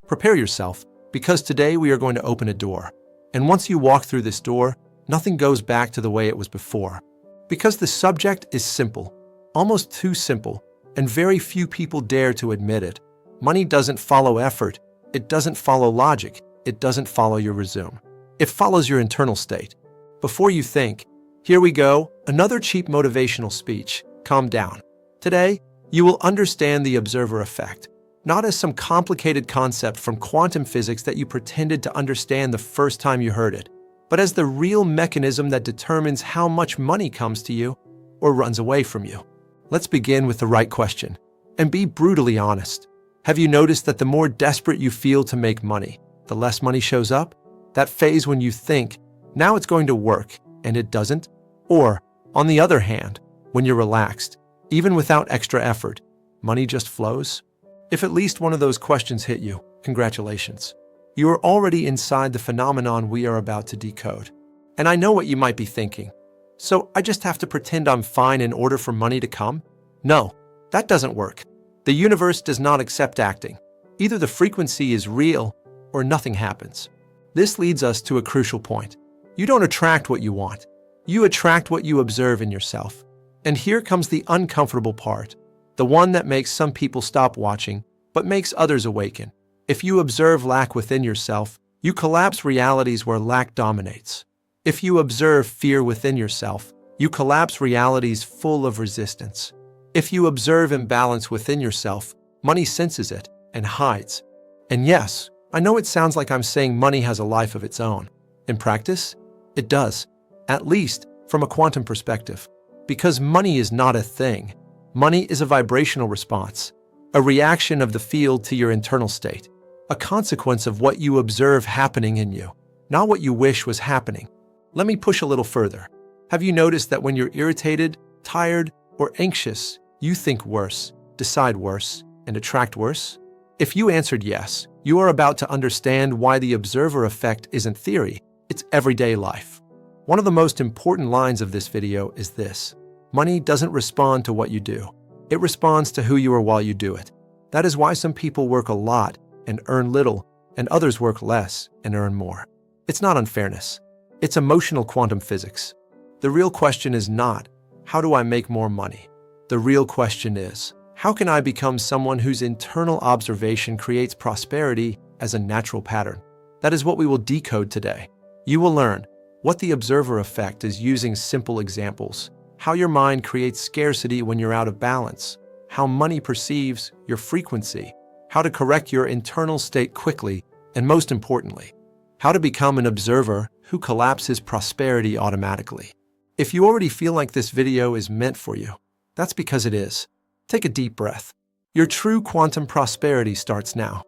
Prepare yourself, because today we are going to open a door. And once you walk through this door, nothing goes back to the way it was before. Because the subject is simple, almost too simple, and very few people dare to admit it. Money doesn't follow effort, it doesn't follow logic, it doesn't follow your resume. It follows your internal state. Before you think, here we go, another cheap motivational speech, calm down. Today, you will understand the observer effect, not as some complicated concept from quantum physics that you pretended to understand the first time you heard it, but as the real mechanism that determines how much money comes to you or runs away from you. Let's begin with the right question, and be brutally honest. Have you noticed that the more desperate you feel to make money, the less money shows up? That phase when you think, now it's going to work, and it doesn't? Or, on the other hand, when you're relaxed, even without extra effort, money just flows? If at least one of those questions hit you, congratulations. You are already inside the phenomenon we are about to decode. And I know what you might be thinking. So I just have to pretend I'm fine in order for money to come? No, that doesn't work. The universe does not accept acting. Either the frequency is real or nothing happens. This leads us to a crucial point. You don't attract what you want. You attract what you observe in yourself. And here comes the uncomfortable part, the one that makes some people stop watching, but makes others awaken. If you observe lack within yourself, you collapse realities where lack dominates. If you observe fear within yourself, you collapse realities full of resistance. If you observe imbalance within yourself, money senses it and hides. And yes, I know it sounds like I'm saying money has a life of its own. In practice, it does, at least from a quantum perspective. Because money is not a thing. Money is a vibrational response, a reaction of the field to your internal state, a consequence of what you observe happening in you, not what you wish was happening. Let me push a little further. Have you noticed that when you're irritated, tired, or anxious, you think worse, decide worse, and attract worse? If you answered yes, you are about to understand why the observer effect isn't theory, it's everyday life. One of the most important lines of this video is this: money doesn't respond to what you do. It responds to who you are while you do it. That is why some people work a lot and earn little, and others work less and earn more. It's not unfairness. It's emotional quantum physics. The real question is not, how do I make more money? The real question is, how can I become someone whose internal observation creates prosperity as a natural pattern? That is what we will decode today. You will learn what the observer effect is using simple examples, how your mind creates scarcity when you're out of balance, how money perceives your frequency, how to correct your internal state quickly, and most importantly, how to become an observer who collapses prosperity automatically. If you already feel like this video is meant for you, that's because it is. Take a deep breath. Your true quantum prosperity starts now.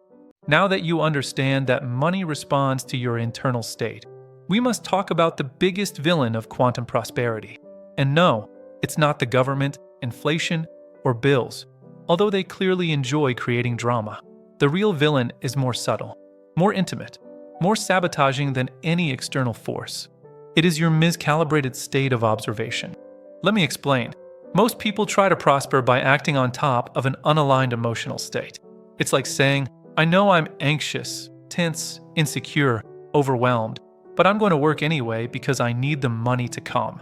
Now that you understand that money responds to your internal state, we must talk about the biggest villain of quantum prosperity. And no, it's not the government, inflation, or bills, although they clearly enjoy creating drama. The real villain is more subtle, more intimate, more sabotaging than any external force. It is your miscalibrated state of observation. Let me explain. Most people try to prosper by acting on top of an unaligned emotional state. It's like saying, I know I'm anxious, tense, insecure, overwhelmed, but I'm going to work anyway because I need the money to come.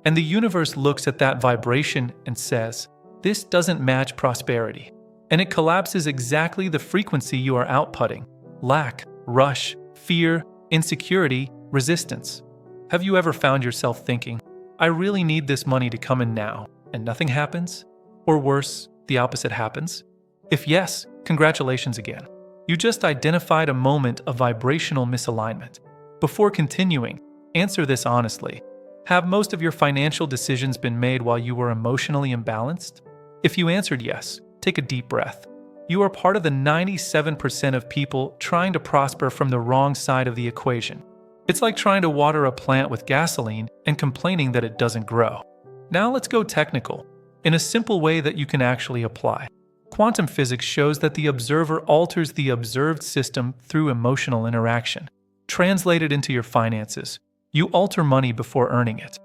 And the universe looks at that vibration and says, this doesn't match prosperity. And it collapses exactly the frequency you are outputting: lack, rush, fear, insecurity, resistance. Have you ever found yourself thinking, I really need this money to come in now, and nothing happens? Or worse, the opposite happens? If yes, congratulations again. You just identified a moment of vibrational misalignment. Before continuing, answer this honestly. Have most of your financial decisions been made while you were emotionally imbalanced? If you answered yes, take a deep breath. You are part of the 97% of people trying to prosper from the wrong side of the equation. It's like trying to water a plant with gasoline and complaining that it doesn't grow. Now let's go technical, in a simple way that you can actually apply. Quantum physics shows that the observer alters the observed system through emotional interaction. Translated into your finances, you alter money before earning it.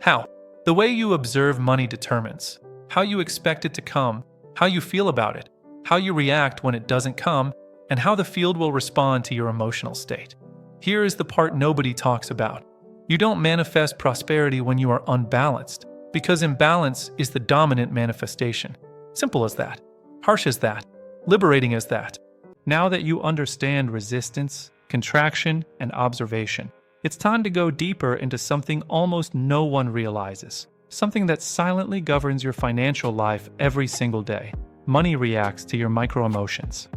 How? The way you observe money determines how you expect it to come, how you feel about it, how you react when it doesn't come, and how the field will respond to your emotional state. Here is the part nobody talks about. You don't manifest prosperity when you are unbalanced, because imbalance is the dominant manifestation. Simple as that. Harsh as that. Liberating as that. Now that you understand resistance, contraction, and observation, it's time to go deeper into something almost no one realizes. Something that silently governs your financial life every single day. Money reacts to your micro-emotions.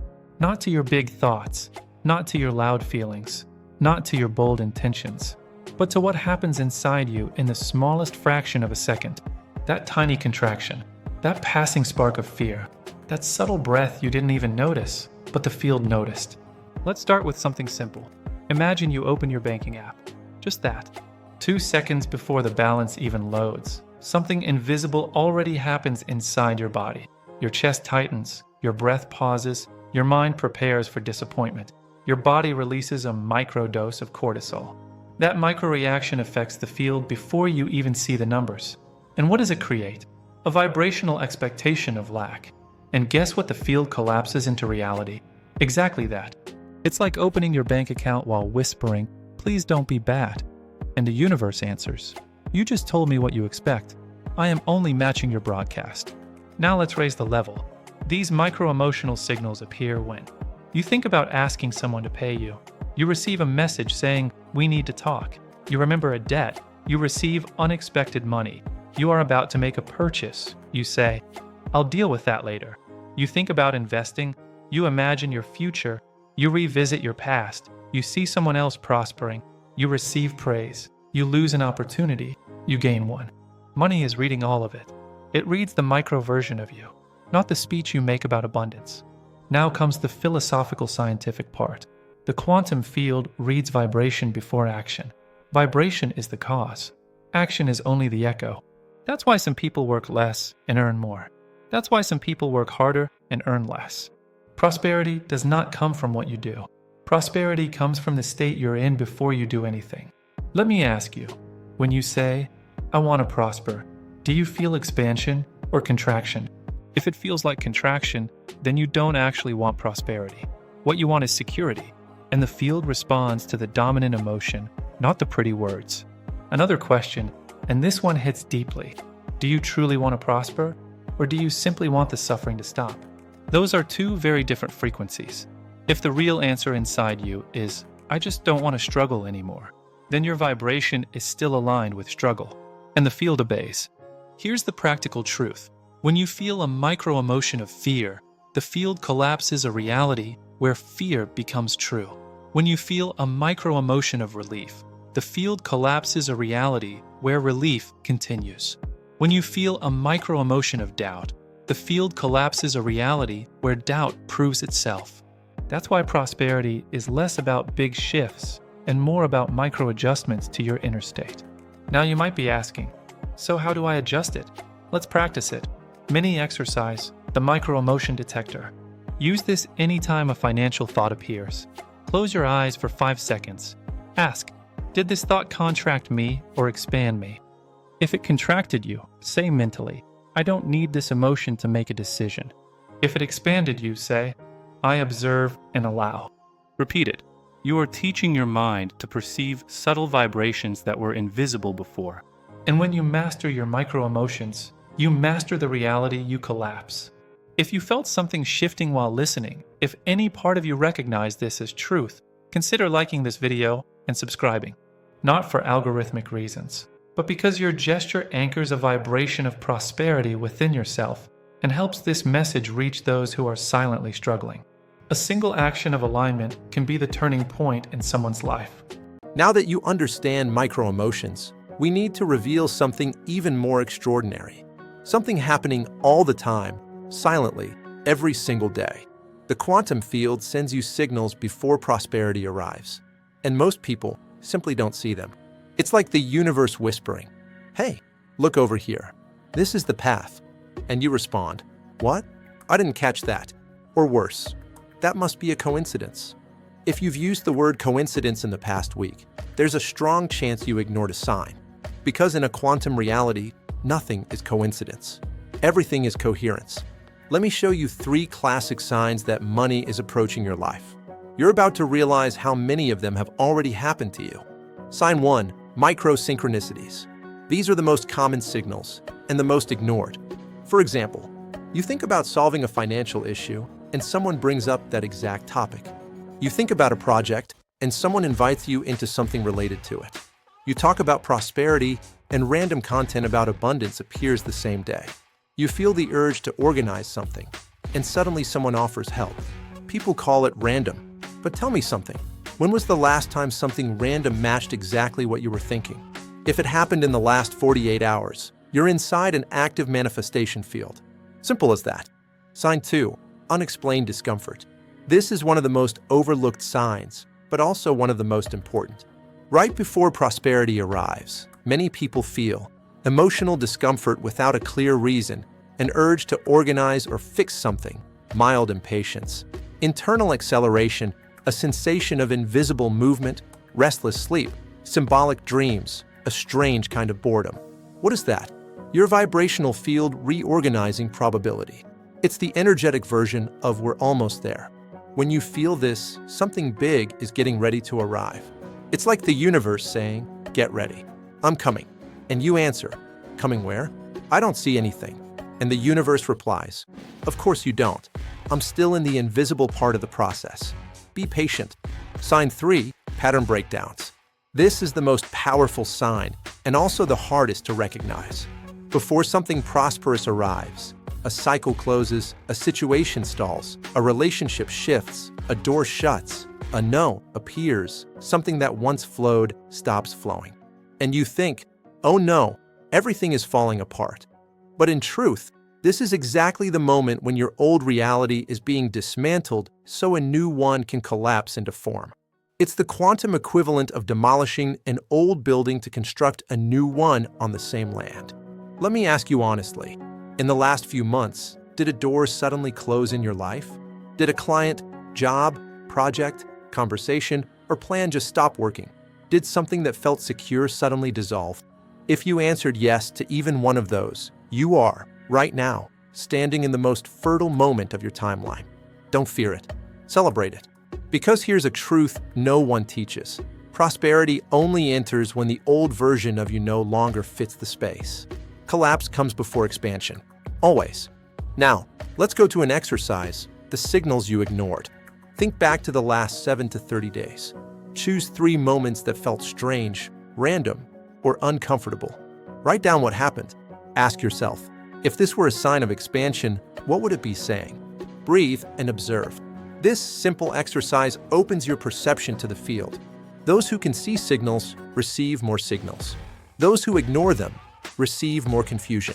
Not to your big thoughts, not to your loud feelings, not to your bold intentions, but to what happens inside you in the smallest fraction of a second. That tiny contraction, that passing spark of fear, that subtle breath you didn't even notice, but the field noticed. Let's start with something simple. Imagine you open your banking app. Just that. 2 seconds before the balance even loads, something invisible already happens inside your body. Your chest tightens, your breath pauses, your mind prepares for disappointment. Your body releases a microdose of cortisol. That microreaction affects the field before you even see the numbers. And what does it create? A vibrational expectation of lack. And guess what the field collapses into reality? Exactly that. It's like opening your bank account while whispering, "Please don't be bad." And the universe answers, "You just told me what you expect. I am only matching your broadcast." Now let's raise the level. These micro-emotional signals appear when you think about asking someone to pay you. You receive a message saying, "We need to talk." You remember a debt. You receive unexpected money. You are about to make a purchase. You say, "I'll deal with that later." You think about investing. You imagine your future. You revisit your past. You see someone else prospering. You receive praise. You lose an opportunity. You gain one. Money is reading all of it. It reads the micro version of you, not the speech you make about abundance. Now comes the philosophical scientific part. The quantum field reads vibration before action. Vibration is the cause. Action is only the echo. That's why some people work less and earn more. That's why some people work harder and earn less. Prosperity does not come from what you do. Prosperity comes from the state you're in before you do anything. Let me ask you, when you say, "I want to prosper," do you feel expansion or contraction? If it feels like contraction, then you don't actually want prosperity. What you want is security, and the field responds to the dominant emotion, not the pretty words. Another question, and this one hits deeply. Do you truly want to prosper, or do you simply want the suffering to stop? Those are two very different frequencies. If the real answer inside you is, "I just don't want to struggle anymore," then your vibration is still aligned with struggle, and the field obeys. Here's the practical truth. When you feel a micro-emotion of fear, the field collapses a reality where fear becomes true. When you feel a micro-emotion of relief, the field collapses a reality where relief continues. When you feel a micro-emotion of doubt, the field collapses a reality where doubt proves itself. That's why prosperity is less about big shifts and more about micro-adjustments to your inner state. Now you might be asking, so how do I adjust it? Let's practice it. Mini exercise, the micro-emotion detector. Use this anytime a financial thought appears. Close your eyes for 5 seconds. Ask, did this thought contract me or expand me? If it contracted you, say mentally, "I don't need this emotion to make a decision." If it expanded you, say, "I observe and allow." Repeat it. You are teaching your mind to perceive subtle vibrations that were invisible before. And when you master your micro-emotions, you master the reality you collapse. If you felt something shifting while listening, if any part of you recognized this as truth, consider liking this video and subscribing. Not for algorithmic reasons, but because your gesture anchors a vibration of prosperity within yourself and helps this message reach those who are silently struggling. A single action of alignment can be the turning point in someone's life. Now that you understand micro-emotions, we need to reveal something even more extraordinary. Something happening all the time, silently, every single day. The quantum field sends you signals before prosperity arrives, and most people simply don't see them. It's like the universe whispering, "Hey, look over here. This is the path." And you respond, "What? I didn't catch that." Or worse, "That must be a coincidence." If you've used the word coincidence in the past week, there's a strong chance you ignored a sign. Because in a quantum reality, nothing is coincidence. Everything is coherence. Let me show you 3 classic signs that money is approaching your life. You're about to realize how many of them have already happened to you. Sign 1, micro-synchronicities. These are the most common signals and the most ignored. For example, you think about solving a financial issue and someone brings up that exact topic. You think about a project and someone invites you into something related to it. You talk about prosperity and random content about abundance appears the same day. You feel the urge to organize something and suddenly someone offers help. People call it random. But tell me something. When was the last time something random matched exactly what you were thinking? If it happened in the last 48 hours, you're inside an active manifestation field. Simple as that. Sign 2, unexplained discomfort. This is one of the most overlooked signs, but also one of the most important. Right before prosperity arrives, many people feel emotional discomfort without a clear reason, an urge to organize or fix something, mild impatience, internal acceleration, a sensation of invisible movement, restless sleep, symbolic dreams, a strange kind of boredom. What is that? Your vibrational field reorganizing probability. It's the energetic version of we're almost there. When you feel this, something big is getting ready to arrive. It's like the universe saying, get ready. I'm coming. And you answer, coming where? I don't see anything. And the universe replies, of course you don't. I'm still in the invisible part of the process. Be patient. Sign 3, pattern breakdowns. This is the most powerful sign and also the hardest to recognize. Before something prosperous arrives, a cycle closes, a situation stalls, a relationship shifts, a door shuts, a no appears, something that once flowed stops flowing. And you think, oh no, everything is falling apart. But in truth, this is exactly the moment when your old reality is being dismantled so a new one can collapse into form. It's the quantum equivalent of demolishing an old building to construct a new one on the same land. Let me ask you honestly, in the last few months, did a door suddenly close in your life? Did a client, job, project, conversation, or plan just stop working? Did something that felt secure suddenly dissolve? If you answered yes to even one of those, you are, right now, standing in the most fertile moment of your timeline. Don't fear it. Celebrate it. Because here's a truth no one teaches. Prosperity only enters when the old version of you no longer fits the space. Collapse comes before expansion. Always. Now, let's go to an exercise, the signals you ignored. Think back to the last 7 to 30 days. Choose 3 moments that felt strange, random, or uncomfortable. Write down what happened. Ask yourself, if this were a sign of expansion, what would it be saying? Breathe and observe. This simple exercise opens your perception to the field. Those who can see signals receive more signals. Those who ignore them receive more confusion.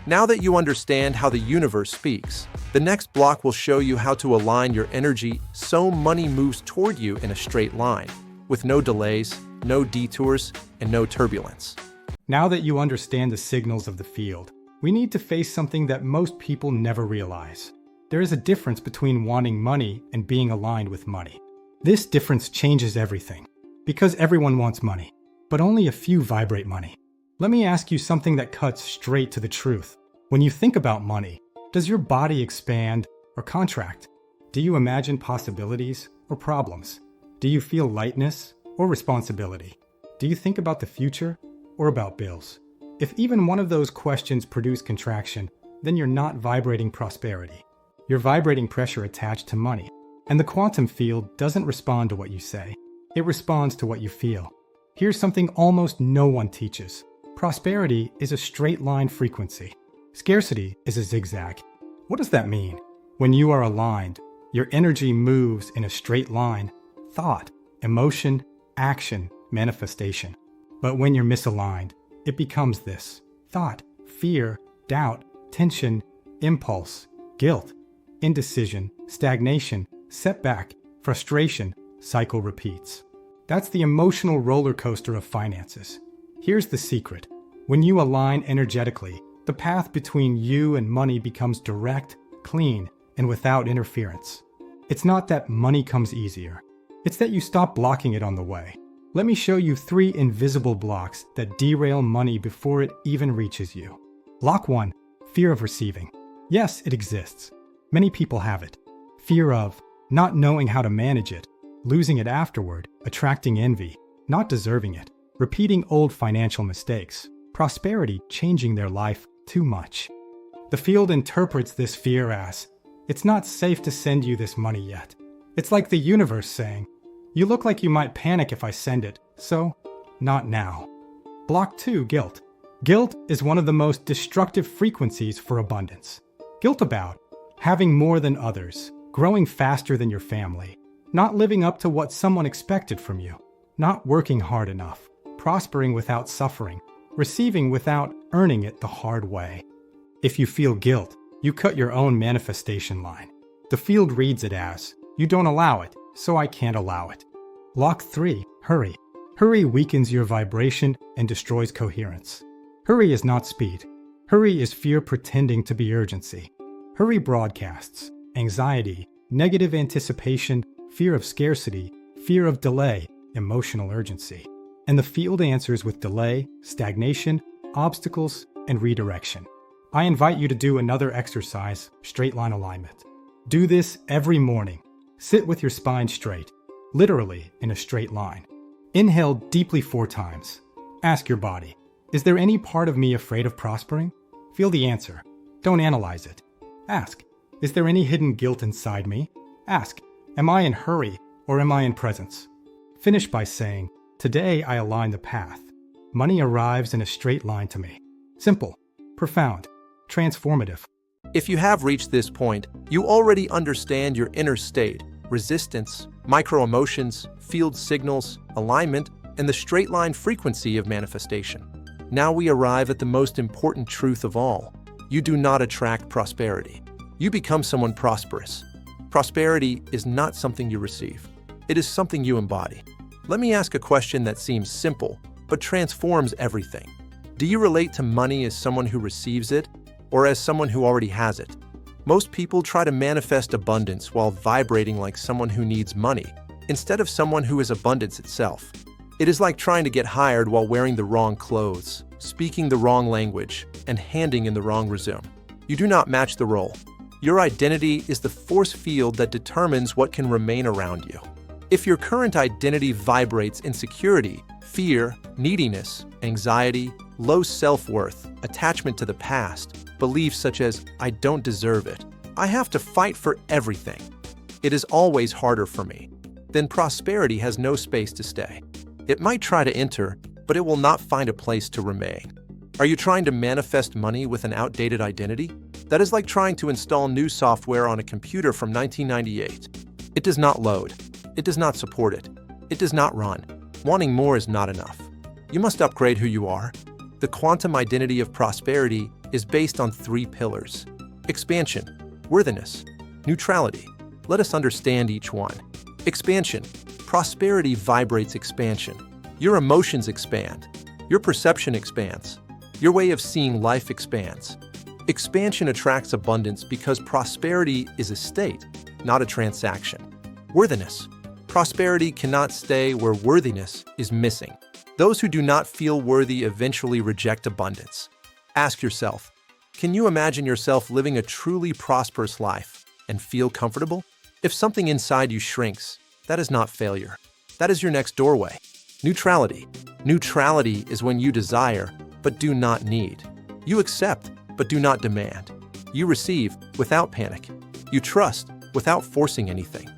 Now that you understand how the universe speaks, the next block will show you how to align your energy so money moves toward you in a straight line, with no delays, no detours, and no turbulence. Now that you understand the signals of the field, we need to face something that most people never realize. There is a difference between wanting money and being aligned with money. This difference changes everything, because everyone wants money, but only a few vibrate money. Let me ask you something that cuts straight to the truth. When you think about money, does your body expand or contract? Do you imagine possibilities or problems? Do you feel lightness or responsibility? Do you think about the future or about bills? If even one of those questions produce contraction, then you're not vibrating prosperity. You're vibrating pressure attached to money. And the quantum field doesn't respond to what you say. It responds to what you feel. Here's something almost no one teaches. Prosperity is a straight line frequency. Scarcity is a zigzag. What does that mean? When you are aligned, your energy moves in a straight line. Thought, emotion, action, manifestation. But when you're misaligned, it becomes this: thought, fear, doubt, tension, impulse, guilt, indecision, stagnation, setback, frustration, cycle repeats. That's the emotional roller coaster of finances. Here's the secret. When you align energetically, the path between you and money becomes direct, clean, and without interference. It's not that money comes easier. It's that you stop blocking it on the way. Let me show you 3 invisible blocks that derail money before it even reaches you. Block 1, fear of receiving. Yes, it exists. Many people have it. Fear of not knowing how to manage it, losing it afterward, attracting envy, not deserving it, repeating old financial mistakes, prosperity changing their life too much. The field interprets this fear as, it's not safe to send you this money yet. It's like the universe saying, you look like you might panic if I send it, so not now. Block 2, guilt. Guilt is one of the most destructive frequencies for abundance. Guilt about having more than others, growing faster than your family, not living up to what someone expected from you, not working hard enough, prospering without suffering, receiving without earning it the hard way. If you feel guilt, you cut your own manifestation line. The field reads it as, you don't allow it, so I can't allow it. Block 3, hurry. Hurry weakens your vibration and destroys coherence. Hurry is not speed. Hurry is fear pretending to be urgency. Hurry broadcasts anxiety, negative anticipation, fear of scarcity, fear of delay, emotional urgency. And the field answers with delay, stagnation, obstacles, and redirection. I invite you to do another exercise, straight line alignment. Do this every morning. Sit with your spine straight, literally in a straight line. Inhale deeply 4 times. Ask your body, is there any part of me afraid of prospering? Feel the answer. Don't analyze it. Ask, is there any hidden guilt inside me? Ask, am I in hurry or am I in presence? Finish by saying, today I align the path. Money arrives in a straight line to me. Simple, profound, transformative. If you have reached this point, you already understand your inner state, resistance, micro-emotions, field signals, alignment, and the straight line frequency of manifestation. Now we arrive at the most important truth of all. You do not attract prosperity. You become someone prosperous. Prosperity is not something you receive. It is something you embody. Let me ask a question that seems simple, but transforms everything. Do you relate to money as someone who receives it, or as someone who already has it? Most people try to manifest abundance while vibrating like someone who needs money, instead of someone who is abundance itself. It is like trying to get hired while wearing the wrong clothes, speaking the wrong language, and handing in the wrong resume. You do not match the role. Your identity is the force field that determines what can remain around you. If your current identity vibrates insecurity, fear, neediness, anxiety, low self-worth, attachment to the past, beliefs such as, I don't deserve it, I have to fight for everything, it is always harder for me, then prosperity has no space to stay. It might try to enter, but it will not find a place to remain. Are you trying to manifest money with an outdated identity? That is like trying to install new software on a computer from 1998. It does not load. It does not support it. It does not run. Wanting more is not enough. You must upgrade who you are. The quantum identity of prosperity is based on 3 pillars: expansion, worthiness, neutrality. Let us understand each one. Expansion. Prosperity vibrates expansion. Your emotions expand. Your perception expands. Your way of seeing life expands. Expansion attracts abundance because prosperity is a state, not a transaction. Worthiness. Prosperity cannot stay where worthiness is missing. Those who do not feel worthy eventually reject abundance. Ask yourself, can you imagine yourself living a truly prosperous life and feel comfortable? If something inside you shrinks, that is not failure. That is your next doorway. Neutrality. Neutrality is when you desire, but do not need. You accept, but do not demand. You receive without panic. You trust without forcing anything.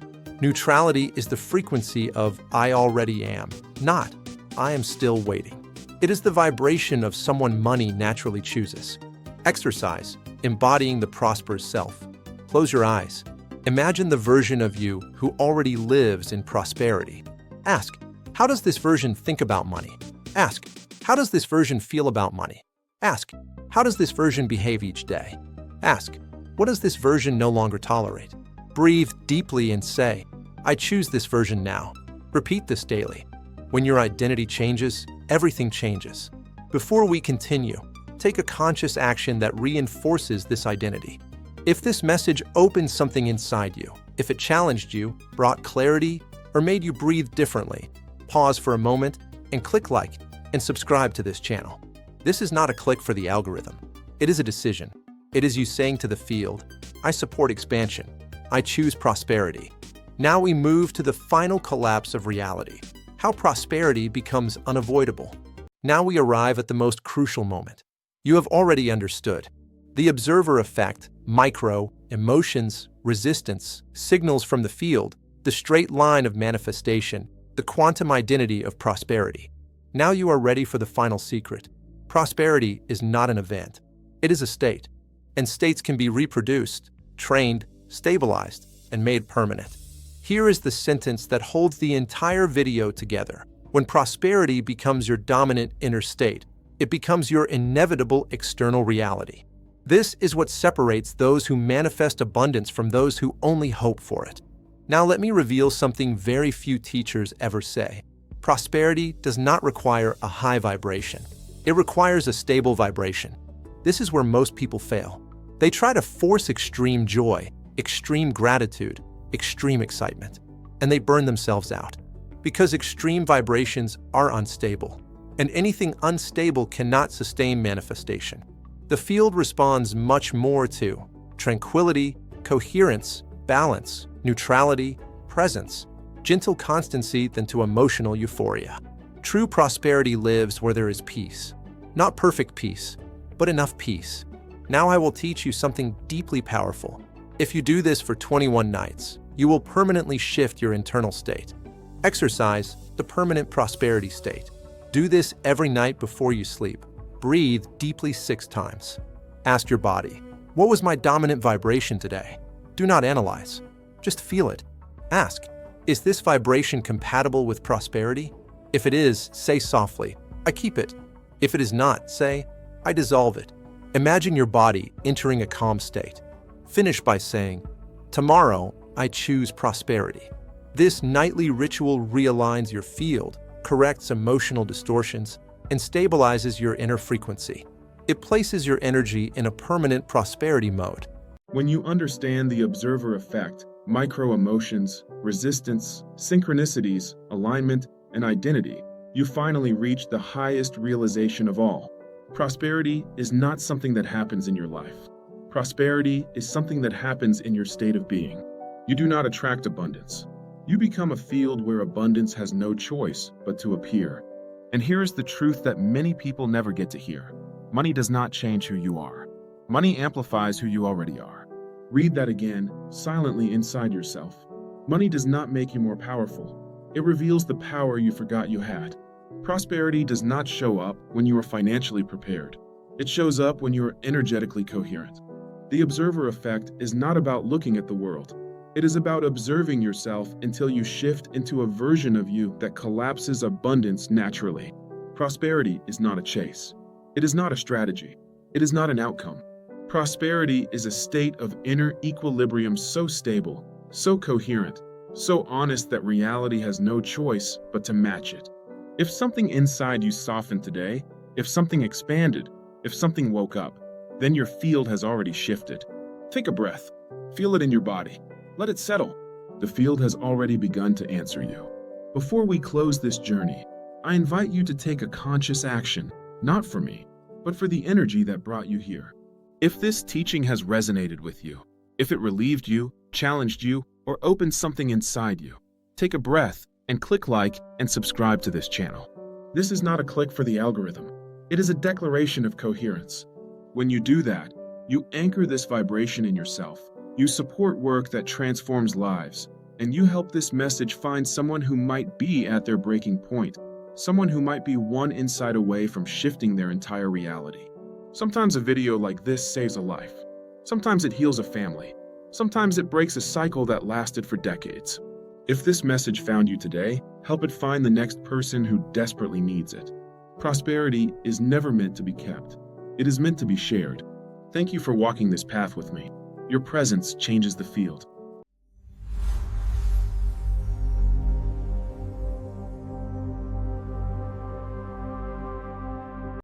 Neutrality is the frequency of I already am, not I am still waiting. It is the vibration of someone money naturally chooses. Exercise, embodying the prosperous self. Close your eyes. Imagine the version of you who already lives in prosperity. Ask, how does this version think about money? Ask, how does this version feel about money? Ask, how does this version behave each day? Ask, what does this version no longer tolerate? Breathe deeply and say, I choose this version now. Repeat this daily. When your identity changes, everything changes. Before we continue, take a conscious action that reinforces this identity. If this message opened something inside you, if it challenged you, brought clarity, or made you breathe differently, pause for a moment and click like and subscribe to this channel. This is not a click for the algorithm. It is a decision. It is you saying to the field, I support expansion. I choose prosperity. Now we move to the final collapse of reality, how prosperity becomes unavoidable. Now we arrive at the most crucial moment. You have already understood. The observer effect, micro, emotions, resistance, signals from the field, the straight line of manifestation, the quantum identity of prosperity. Now you are ready for the final secret. Prosperity is not an event. It is a state. And states can be reproduced, trained, stabilized, and made permanent. Here is the sentence that holds the entire video together. When prosperity becomes your dominant inner state, it becomes your inevitable external reality. This is what separates those who manifest abundance from those who only hope for it. Now let me reveal something very few teachers ever say. Prosperity does not require a high vibration. It requires a stable vibration. This is where most people fail. They try to force extreme joy, extreme gratitude, extreme excitement, and they burn themselves out. Because extreme vibrations are unstable, and anything unstable cannot sustain manifestation. The field responds much more to tranquility, coherence, balance, neutrality, presence, gentle constancy than to emotional euphoria. True prosperity lives where there is peace. Not perfect peace, but enough peace. Now I will teach you something deeply powerful. If you do this for 21 nights, you will permanently shift your internal state. Exercise the permanent prosperity state. Do this every night before you sleep. Breathe deeply 6 times. Ask your body, what was my dominant vibration today? Do not analyze. Just feel it. Ask, is this vibration compatible with prosperity? If it is, say softly, I keep it. If it is not, say, I dissolve it. Imagine your body entering a calm state. Finish by saying, tomorrow I choose prosperity. This nightly ritual realigns your field, corrects emotional distortions, and stabilizes your inner frequency. It places your energy in a permanent prosperity mode. When you understand the observer effect, micro-emotions, resistance, synchronicities, alignment, and identity, you finally reach the highest realization of all. Prosperity is not something that happens in your life. Prosperity is something that happens in your state of being. You do not attract abundance. You become a field where abundance has no choice but to appear. And here is the truth that many people never get to hear. Money does not change who you are. Money amplifies who you already are. Read that again, silently inside yourself. Money does not make you more powerful. It reveals the power you forgot you had. Prosperity does not show up when you are financially prepared. It shows up when you are energetically coherent. The observer effect is not about looking at the world. It is about observing yourself until you shift into a version of you that collapses abundance naturally. Prosperity is not a chase. It is not a strategy. It is not an outcome. Prosperity is a state of inner equilibrium so stable, so coherent, so honest that reality has no choice but to match it. If something inside you softened today, if something expanded, if something woke up, then your field has already shifted. Take a breath. Feel it in your body. Let it settle. The field has already begun to answer you. Before we close this journey, I invite you to take a conscious action, not for me, but for the energy that brought you here. If this teaching has resonated with you, if it relieved you, challenged you, or opened something inside you, take a breath and click like and subscribe to this channel. This is not a click for the algorithm. It is a declaration of coherence. When you do that, you anchor this vibration in yourself. You support work that transforms lives, and you help this message find someone who might be at their breaking point, someone who might be one insight away from shifting their entire reality. Sometimes a video like this saves a life. Sometimes it heals a family. Sometimes it breaks a cycle that lasted for decades. If this message found you today, help it find the next person who desperately needs it. Prosperity is never meant to be kept. It is meant to be shared. Thank you for walking this path with me. Your presence changes the field.